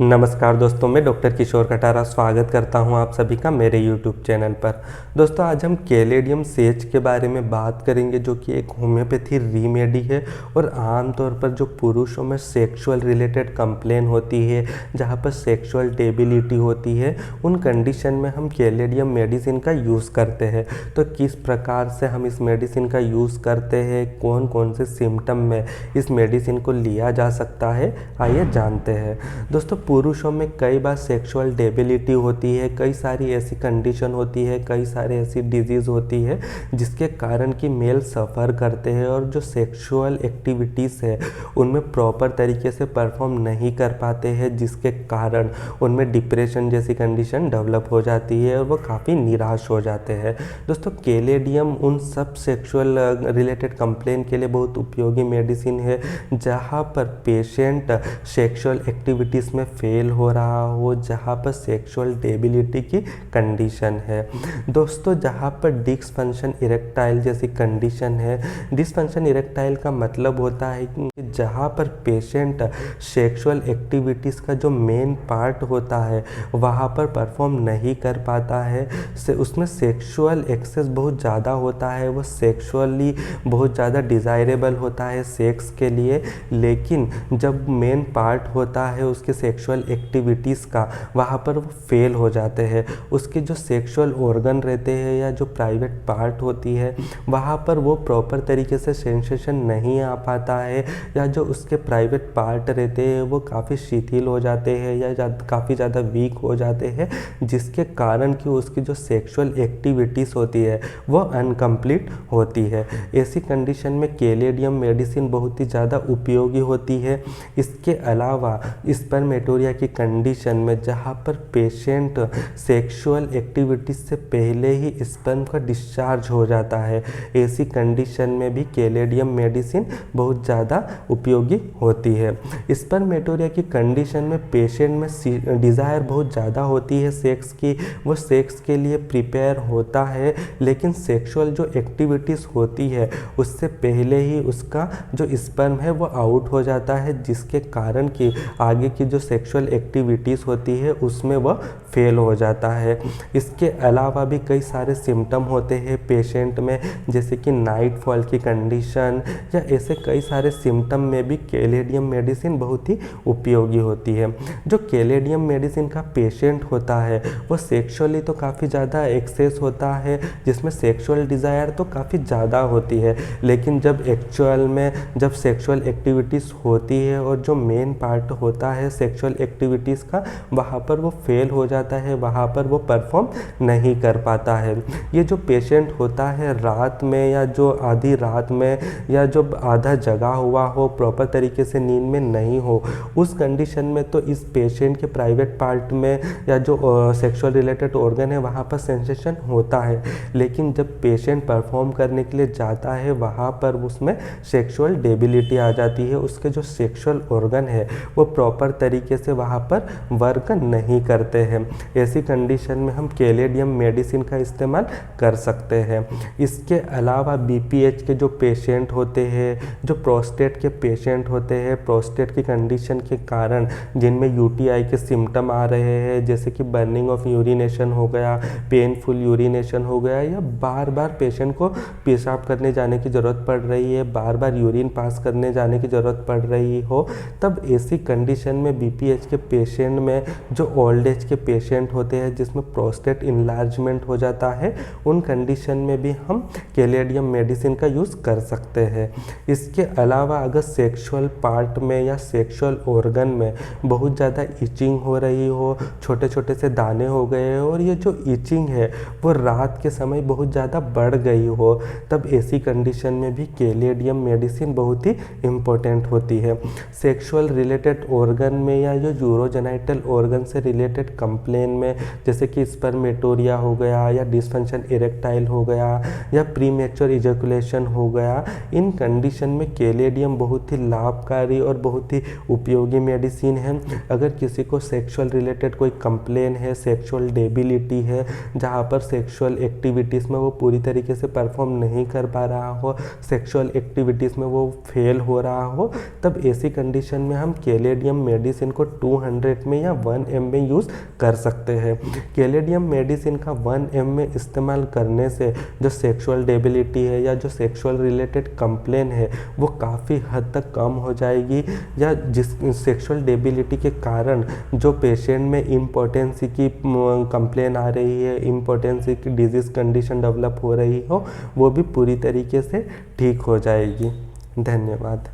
नमस्कार दोस्तों, मैं डॉक्टर किशोर कटारा स्वागत करता हूं आप सभी का मेरे यूट्यूब चैनल पर। दोस्तों, आज हम कैलेडियम सेज के बारे में बात करेंगे, जो कि एक होम्योपैथी रीमेडी है और आमतौर पर जो पुरुषों में सेक्सुअल रिलेटेड कंप्लेन होती है, जहां पर सेक्सुअल डेबिलिटी होती है, उन कंडीशन में हम कैलेडियम मेडिसिन का यूज़ करते हैं। तो किस प्रकार से हम इस मेडिसिन का यूज़ करते हैं, कौन कौन से सिम्टम में इस मेडिसिन को लिया जा सकता है, आइए जानते हैं। दोस्तों, पुरुषों में कई बार सेक्सुअल डेबिलिटी होती है, कई सारी ऐसी कंडीशन होती है, कई सारे ऐसी डिजीज़ होती है जिसके कारण कि मेल सफ़र करते हैं और जो सेक्सुअल एक्टिविटीज़ है उनमें प्रॉपर तरीके से परफॉर्म नहीं कर पाते हैं, जिसके कारण उनमें डिप्रेशन जैसी कंडीशन डेवलप हो जाती है और वो काफ़ी निराश हो जाते हैं। दोस्तों, कैलेडियम उन सब सेक्सुअल रिलेटेड कंप्लेन के लिए बहुत उपयोगी मेडिसिन है जहाँ पर पेशेंट सेक्सुअल एक्टिविटीज़ में फेल हो रहा हो, जहाँ पर सेक्सुअल डेबिलिटी की कंडीशन है। दोस्तों, जहाँ पर डिसफंक्शन इरेक्टाइल जैसी कंडीशन है, डिसफंक्शन इरेक्टाइल का मतलब होता है कि जहाँ पर पेशेंट सेक्सुअल एक्टिविटीज़ का जो मेन पार्ट होता है वहाँ पर परफॉर्म नहीं कर पाता है, से उसमें सेक्सुअल एक्सेस बहुत ज़्यादा होता है, वो सेक्सुअली बहुत ज़्यादा डिज़ायरेबल होता है सेक्स के लिए, लेकिन जब मेन पार्ट होता है उसके सेक्सुअल एक्टिविटीज़ का, वहाँ पर वो फेल हो जाते हैं। उसके जो सेक्सुअल ऑर्गन रहते हैं या जो प्राइवेट पार्ट होती है वहाँ पर वो प्रॉपर तरीके से सेंसेशन नहीं आ पाता है, या जो उसके प्राइवेट पार्ट रहते हैं वो काफ़ी शिथिल हो जाते हैं या काफ़ी ज़्यादा वीक हो जाते हैं, जिसके कारण कि उसकी जो सेक्सुअल एक्टिविटीज़ होती है वो अनकम्प्लीट होती है। ऐसी कंडीशन में कैलेडियम मेडिसिन बहुत ही ज़्यादा उपयोगी होती है। इसके अलावा स्पर्मेटोरिया की कंडीशन में जहाँ पर पेशेंट सेक्सुअल एक्टिविटीज से पहले ही स्पर्म का डिस्चार्ज हो जाता है, ऐसी कंडीशन में भी कैलेडियम मेडिसिन बहुत ज़्यादा उपयोगी होती है। स्पर्मेटोरिया की कंडीशन में पेशेंट में डिज़ायर बहुत ज़्यादा होती है सेक्स की, वो सेक्स के लिए प्रिपेयर होता है, लेकिन सेक्सुअल जो एक्टिविटीज़ होती है उससे पहले ही उसका जो स्पर्म है वो आउट हो जाता है, जिसके कारण कि आगे की जो सेक्सुअल एक्टिविटीज़ होती है उसमें वह फेल हो जाता है। इसके अलावा भी कई सारे सिम्टम होते हैं पेशेंट में, जैसे कि नाइट फॉल की कंडीशन, या ऐसे कई सारे सिम्टम में भी कैलेडियम मेडिसिन बहुत ही उपयोगी होती है। जो कैलेडियम मेडिसिन का पेशेंट होता है वो सेक्सुअली तो काफ़ी ज़्यादा एक्सेस होता है, जिसमें सेक्सुअल डिज़ायर तो काफ़ी ज़्यादा होती है, लेकिन जब एक्चुअल में जब सेक्सुअल एक्टिविटीज़ होती है और जो मेन पार्ट होता है सेक्सुअल एक्टिविटीज़ का, वहाँ पर वो फेल हो जाता है, वहाँ पर वो परफॉर्म नहीं कर पाता है। ये जो पेशेंट होता है रात में या जो आधी रात में या जो आधा जगा हुआ हो, प्रॉपर तरीके से नींद में नहीं हो, उस कंडीशन में तो इस पेशेंट के प्राइवेट पार्ट में या जो सेक्सुअल रिलेटेड ऑर्गन है वहाँ पर सेंसेशन होता है, लेकिन जब पेशेंट परफॉर्म करने के लिए जाता है वहाँ पर उसमें सेक्सुअल डेबिलिटी आ जाती है, उसके जो सेक्सुअल ऑर्गन है वो प्रॉपर तरीके से वहाँ पर वर्क नहीं करते हैं। ऐसी कंडीशन में हम कैलेडियम मेडिसिन का इस्तेमाल कर सकते हैं। इसके अलावा बीपीएच के जो पेशेंट होते हैं, जो प्रोस्टेट के पेशेंट होते हैं, प्रोस्टेट की कंडीशन के कारण जिनमें यूटीआई के सिम्टम आ रहे हैं, जैसे कि बर्निंग ऑफ यूरिनेशन हो गया, पेनफुल यूरिनेशन हो गया, या बार बार पेशेंट को पेशाब करने जाने की ज़रूरत पड़ रही है, बार बार यूरिन पास करने जाने की ज़रूरत पड़ रही हो, तब ऐसी कंडीशन में बीपीएच के पेशेंट में जो ओल्ड एज के पेशेंट होते हैं जिसमें प्रोस्टेट इनलार्जमेंट हो जाता है, उन कंडीशन में भी हम कैलेडियम मेडिसिन का यूज़ कर सकते हैं। इसके अलावा अगर सेक्सुअल पार्ट में या सेक्सुअल ऑर्गन में बहुत ज़्यादा इचिंग हो रही हो, छोटे छोटे से दाने हो गए हो और ये जो इचिंग है वो रात के समय बहुत ज़्यादा बढ़ गई हो, तब ऐसी कंडीशन में भी कैलेडियम मेडिसिन बहुत ही इम्पोर्टेंट होती है। सेक्सुअल रिलेटेड ऑर्गन में या जो यूरोजेनाइटल ऑर्गन से रिलेटेड कंप्लेन में, जैसे कि स्पर्मेटोरिया हो गया या डिसफंक्शन इरेक्टाइल हो गया या प्रीमेच्योर इजैकुलेशन हो गया, इन कंडीशन में कैलेडियम बहुत ही लाभकारी और बहुत ही उपयोगी मेडिसिन है। अगर किसी को सेक्सुअल रिलेटेड कोई कंप्लेन है, सेक्सुअल डेबिलिटी है, जहाँ पर सेक्सुअल एक्टिविटीज़ में वो पूरी तरीके से परफॉर्म नहीं कर पा रहा हो, सेक्सुअल एक्टिविटीज़ में वो फेल हो रहा हो, तब ऐसी कंडीशन में हम कैलेडियम मेडिसिन को 200 में या 1 ml में यूज़ कर सकते हैं। कैलेडियम मेडिसिन का 1 ml में इस्तेमाल करने से जो सेक्सुअल डेबिलिटी है या जो सेक्सुअल रिलेटेड कंप्लेन है वो काफ़ी हद तक कम हो जाएगी, या जिस सेक्सुअल डेबिलिटी के कारण जो पेशेंट में इम्पोर्टेंसी की कंप्लेन आ रही है, इम्पोर्टेंसी की डिजीज़ कंडीशन डेवलप हो रही हो, वो भी पूरी तरीके से ठीक हो जाएगी। धन्यवाद।